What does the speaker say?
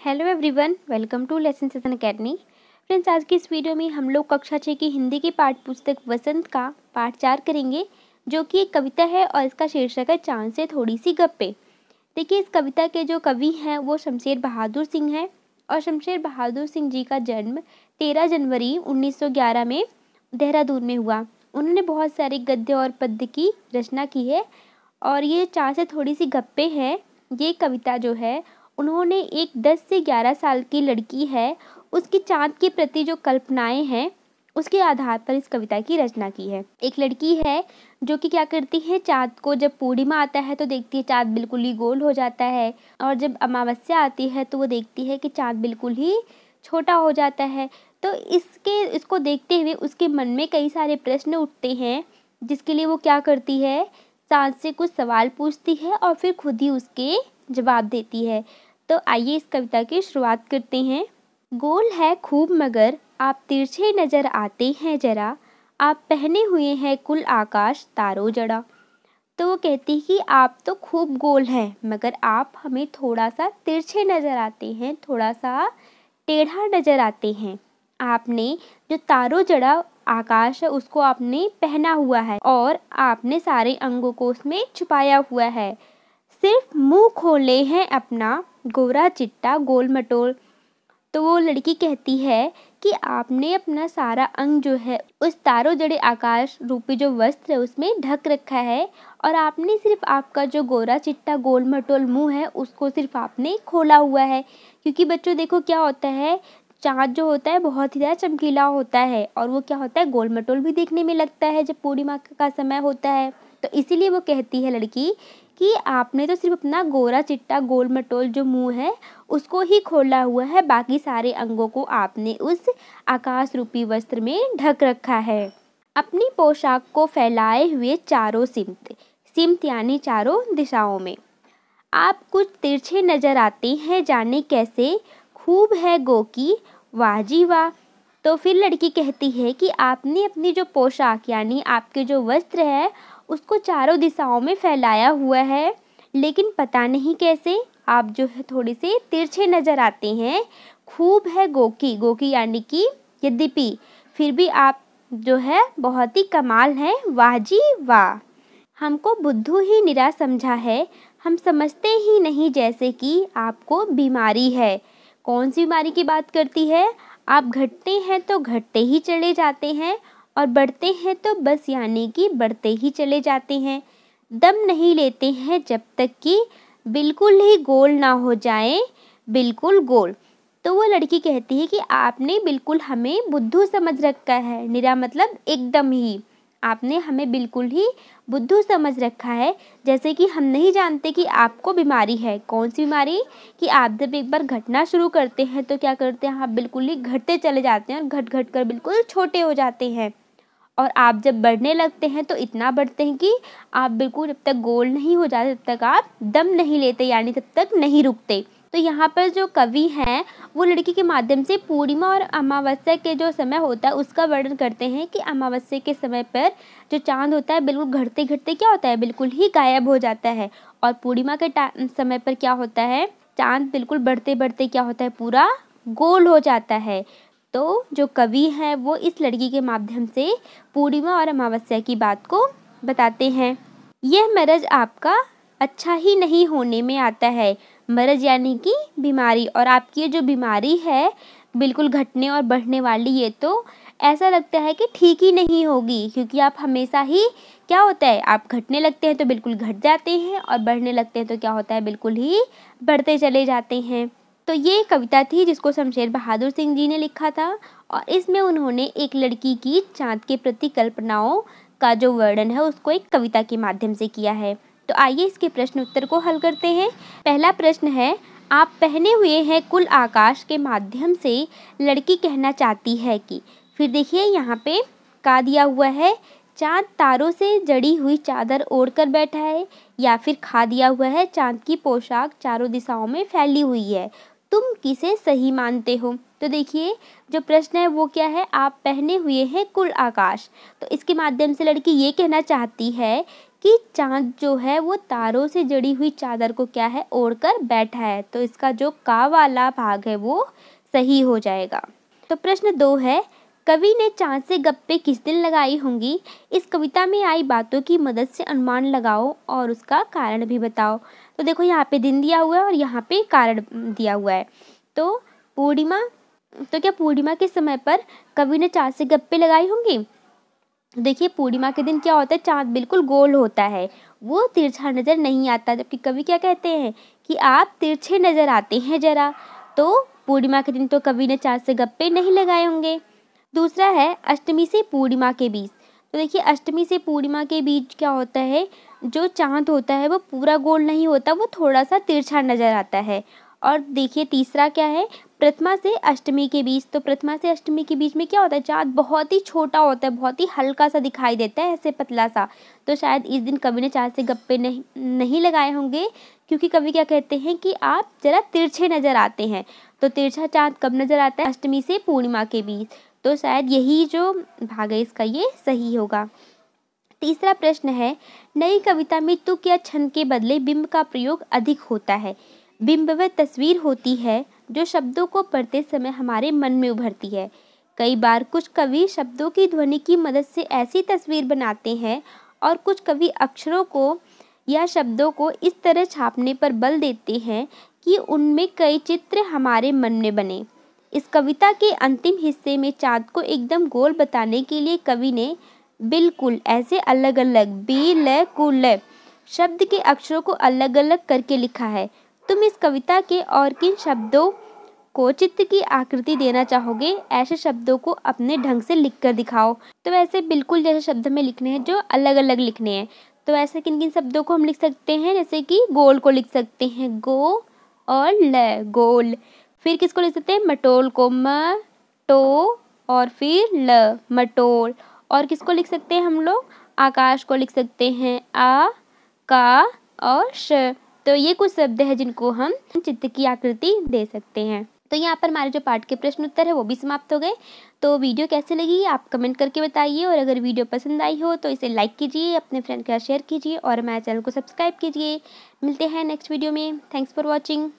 Hello everyone, welcome to lesson session academy. Friends, आज की इस वीडियो में हम लोग कक्षा 6 की हिंदी की पाठ्य पुस्तक वसंत का पाठ 4 करेंगे, जो कि एक कविता है और इसका शीर्षक है चांद से थोड़ी सी गप्पे। देखिए, इस कविता के जो कवि हैं वो शमशेर बहादुर सिंह हैं और शमशेर बहादुर सिंह जी का जन्म 13 जनवरी 1911 में देहरादून में हुआ। उन्होंने बहुत सारे गद्य और पद्य की रचना की है और ये चांद से थोड़ी सी गप्पे है। ये कविता जो है उन्होंने एक 10 से 11 साल की लड़की है, उसकी चाँद के प्रति जो कल्पनाएं हैं उसके आधार पर इस कविता की रचना की है। एक लड़की है जो कि क्या करती है, चाँद को जब पूर्णिमा आता है तो देखती है चाँद बिल्कुल ही गोल हो जाता है, और जब अमावस्या आती है तो वो देखती है कि चाँद बिल्कुल ही छोटा हो जाता है। तो इसको देखते हुए उसके मन में कई सारे प्रश्न उठते हैं, जिसके लिए वो क्या करती है, चाँद से कुछ सवाल पूछती है और फिर खुद ही उसके जवाब देती है। तो आइए इस कविता की शुरुआत करते हैं। गोल है खूब मगर आप तिरछे नजर आते हैं जरा, आप पहने हुए हैं कुल आकाश तारों जड़ा। तो वो कहती है कि आप तो खूब गोल हैं मगर आप हमें थोड़ा सा तिरछे नजर आते हैं, थोड़ा सा टेढ़ा नजर आते हैं। आपने जो तारों जड़ा आकाश है उसको आपने पहना हुआ है और आपने सारे अंगों को उसमें छुपाया हुआ है। सिर्फ मुंह खोले हैं अपना गोरा चिट्टा गोल मटोल। तो वो लड़की कहती है कि आपने अपना सारा अंग जो है उस तारों जड़े आकाश रूपी जो वस्त्र है उसमें ढक रखा है, और आपने सिर्फ आपका जो गोरा चिट्टा गोल मटोल मुंह है उसको सिर्फ आपने खोला हुआ है। क्योंकि बच्चों देखो क्या होता है, चाँद जो होता है बहुत ही ज़्यादा चमकीला होता है और वो क्या होता है, गोल मटोल भी देखने में लगता है जब पूर्णिमा का समय होता है। तो इसीलिए वो कहती है लड़की कि आपने तो सिर्फ अपना गोरा चिट्टा गोल मटोल जो मुंह है उसको ही खोला हुआ है, बाकी सारे अंगों को आपने उस आकाश रूपी वस्त्र में ढक रखा है। अपनी पोशाक को फैलाए हुए चारों सिमत सिमत यानी चारों दिशाओं में आप कुछ तिरछे नजर आते हैं, जाने कैसे खूब है गो की वाह जी वाह। तो फिर लड़की कहती है कि आपने अपनी जो पोशाक यानी आपके जो वस्त्र है उसको चारों दिशाओं में फैलाया हुआ है, लेकिन पता नहीं कैसे आप जो है थोड़े से तिरछे नजर आते हैं। खूब है गोकी गोकी यानी कि यद्यपि, फिर भी आप जो है बहुत ही कमाल हैं, वाह जी वाह। हमको बुद्धू ही निरा समझा है, हम समझते ही नहीं जैसे कि आपको बीमारी है। कौन सी बीमारी की बात करती है, आप घटते हैं तो घटते ही चले जाते हैं और बढ़ते हैं तो बस यानी कि बढ़ते ही चले जाते हैं। दम नहीं लेते हैं जब तक कि बिल्कुल ही गोल ना हो जाए, बिल्कुल गोल। तो वो लड़की कहती है कि आपने बिल्कुल हमें बुद्धू समझ रखा है, निरा मतलब एकदम ही, आपने हमें बिल्कुल ही बुद्धू समझ रखा है, जैसे कि हम नहीं जानते कि आपको बीमारी है। कौन सी बीमारी, कि आप जब एक बार घटना शुरू करते हैं तो क्या करते हैं, आप बिल्कुल ही घटते चले जाते हैं और घट घट कर बिल्कुल छोटे हो जाते हैं, और आप जब बढ़ने लगते हैं तो इतना बढ़ते हैं कि आप बिल्कुल जब तक गोल नहीं हो जाते तब तक आप दम नहीं लेते, यानी तब तक नहीं रुकते। तो यहाँ पर जो कवि हैं वो लड़की के माध्यम से पूर्णिमा और अमावस्या के जो समय होता है उसका वर्णन करते हैं कि अमावस्या के समय पर जो चाँद होता है बिल्कुल घटते घटते क्या होता है, बिल्कुल ही गायब हो जाता है, और पूर्णिमा के समय पर क्या होता है, चाँद बिल्कुल बढ़ते बढ़ते क्या होता है, पूरा गोल हो जाता है। तो जो कवि हैं वो इस लड़की के माध्यम से पूर्णिमा और अमावस्या की बात को बताते हैं। यह मरज आपका अच्छा ही नहीं होने में आता है, मरज यानी कि बीमारी, और आपकी ये जो बीमारी है बिल्कुल घटने और बढ़ने वाली, ये तो ऐसा लगता है कि ठीक ही नहीं होगी, क्योंकि आप हमेशा ही क्या होता है, आप घटने लगते हैं तो बिल्कुल घट जाते हैं और बढ़ने लगते हैं तो क्या होता है, बिल्कुल ही बढ़ते चले जाते हैं। तो ये कविता थी जिसको शमशेर बहादुर सिंह जी ने लिखा था, और इसमें उन्होंने एक लड़की की चाँद के प्रति कल्पनाओं का जो वर्णन है उसको एक कविता के माध्यम से किया है। तो आइए इसके प्रश्न उत्तर को हल करते हैं। पहला प्रश्न है, आप पहने हुए हैं कुल आकाश के माध्यम से लड़की कहना चाहती है कि, फिर देखिए यहाँ पे का दिया हुआ है, चाँद तारों से जड़ी हुई चादर ओढ़कर बैठा है, या फिर खा दिया हुआ है, चाँद की पोशाक चारों दिशाओं में फैली हुई है, तुम किसे सही मानते हो। तो देखिए जो प्रश्न है वो क्या है, आप पहने हुए हैं कुल आकाश। तो इसके माध्यम से लड़की ये कहना चाहती है कि चाँद जो है वो तारों से जड़ी हुई चादर को क्या है, ओढ़कर बैठा है। तो इसका जो का वाला भाग है वो सही हो जाएगा। तो प्रश्न 2 है, कवि ने चाँद से गप्पे किस दिन लगाई होंगी? इस कविता में आई बातों की मदद से अनुमान लगाओ और उसका कारण भी बताओ। तो देखो यहाँ पे दिन दिया हुआ है और यहाँ पे कारण दिया हुआ है। तो क्या पूर्णिमा के समय पर कवि ने चाँद से गप्पे लगाई होंगी? देखिए पूर्णिमा के दिन क्या होता है, चाँद बिल्कुल गोल होता है, वो तिरछा नज़र नहीं आता। जबकि कवि क्या कहते हैं कि आप तिरछे नज़र आते हैं ज़रा। तो पूर्णिमा के दिन तो कवि ने चाँद से गप्पे नहीं लगाए होंगे। दूसरा है अष्टमी से पूर्णिमा के बीच। तो देखिए अष्टमी से पूर्णिमा के बीच क्या होता है, जो चाँद होता है वो पूरा गोल नहीं होता, वो थोड़ा सा तिरछा नज़र आता है। और देखिए तीसरा क्या है, प्रथमा से अष्टमी के बीच। तो प्रथमा से अष्टमी के बीच में क्या होता है, चाँद बहुत ही छोटा होता है, बहुत ही हल्का सा दिखाई देता है, ऐसे पतला सा। तो शायद इस दिन कवि ने चाँद से गप्पे नहीं लगाए होंगे, क्योंकि कवि क्या कहते हैं कि आप जरा तिरछे नज़र आते हैं। तो तिरछा चाँद कब नज़र आता है, अष्टमी से पूर्णिमा के बीच। तो शायद यही जो भाग है इसका ये सही होगा। तीसरा प्रश्न है, नई कविता में तुक या छंद के बदले बिंब का प्रयोग अधिक होता है। बिंब वह तस्वीर होती है जो शब्दों को पढ़ते समय हमारे मन में उभरती है। कई बार कुछ कवि शब्दों की ध्वनि की मदद से ऐसी तस्वीर बनाते हैं और कुछ कवि अक्षरों को या शब्दों को इस तरह छापने पर बल देते हैं कि उनमें कई चित्र हमारे मन में बने। इस कविता के अंतिम हिस्से में चाँद को एकदम गोल बताने के लिए कवि ने बिल्कुल ऐसे अलग अलग बिल्कुल शब्द के अक्षरों को अलग अलग करके लिखा है। तुम इस कविता के और किन शब्दों को चित्र की आकृति देना चाहोगे? ऐसे शब्दों को अपने ढंग से लिख कर दिखाओ। तो ऐसे बिल्कुल जैसे शब्द हमें लिखने हैं जो अलग अलग लिखने हैं। तो ऐसे किन किन शब्दों को हम लिख सकते हैं, जैसे कि गोल को लिख सकते हैं गो और ल, गोल। फिर किसको लिख सकते हैं, मटोल को म टो और फिर ल, मटोल। और किसको लिख सकते हैं हम लोग, आकाश को लिख सकते हैं आ का और श। तो ये कुछ शब्द है जिनको हम चित्र की आकृति दे सकते हैं। तो यहाँ पर हमारे जो पाठ के प्रश्न उत्तर है वो भी समाप्त हो गए। तो वीडियो कैसे लगी आप कमेंट करके बताइए, और अगर वीडियो पसंद आई हो तो इसे लाइक कीजिए, अपने फ्रेंड के साथ शेयर कीजिए और हमारे चैनल को सब्सक्राइब कीजिए। मिलते हैं नेक्स्ट वीडियो में। Thanks for watching.